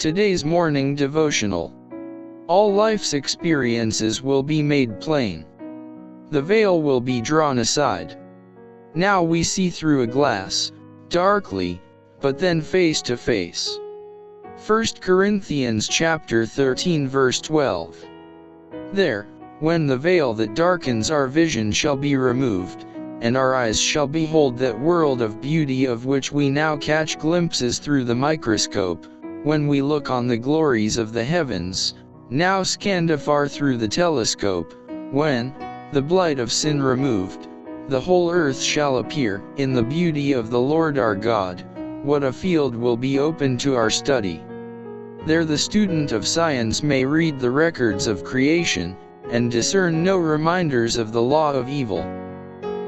Today's morning devotional. All life's experiences will be made plain. The veil will be drawn aside. Now we see through a glass, darkly, but then face to face. 1 Corinthians chapter 13 verse 12. There, when the veil that darkens our vision shall be removed, and our eyes shall behold that world of beauty of which we now catch glimpses through the microscope, when we look on the glories of the heavens, now scanned afar through the telescope, when, the blight of sin removed, the whole earth shall appear in the beauty of the Lord our God, what a field will be open to our study. There the student of science may read the records of creation, and discern no reminders of the law of evil.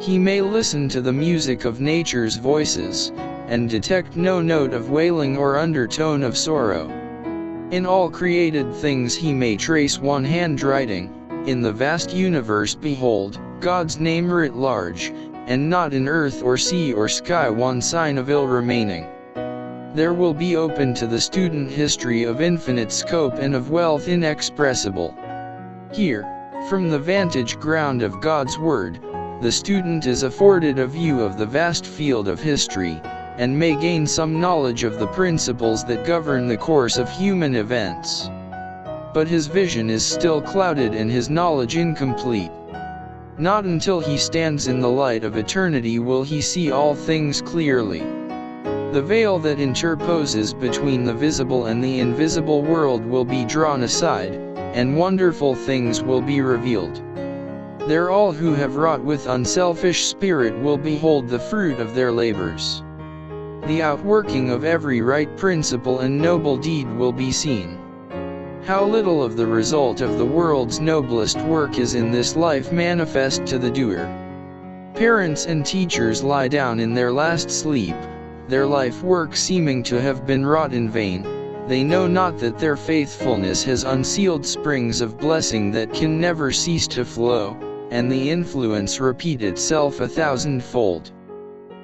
He may listen to the music of nature's voices, and detect no note of wailing or undertone of sorrow. In all created things he may trace one handwriting. In the vast universe behold, God's name writ large, and not in earth or sea or sky one sign of ill remaining. There will be open to the student history of infinite scope and of wealth inexpressible. Here, from the vantage ground of God's Word, the student is afforded a view of the vast field of history, and may gain some knowledge of the principles that govern the course of human events. But his vision is still clouded and his knowledge incomplete. Not until he stands in the light of eternity will he see all things clearly. The veil that interposes between the visible and the invisible world will be drawn aside, and wonderful things will be revealed. There all who have wrought with unselfish spirit will behold the fruit of their labors. The outworking of every right principle and noble deed will be seen. How little of the result of the world's noblest work is in this life manifest to the doer. Parents and teachers lie down in their last sleep, their life work seeming to have been wrought in vain. They know not that their faithfulness has unsealed springs of blessing that can never cease to flow, and the influence repeat itself 1,000-fold.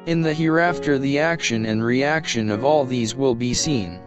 In the hereafter the action and reaction of all these will be seen.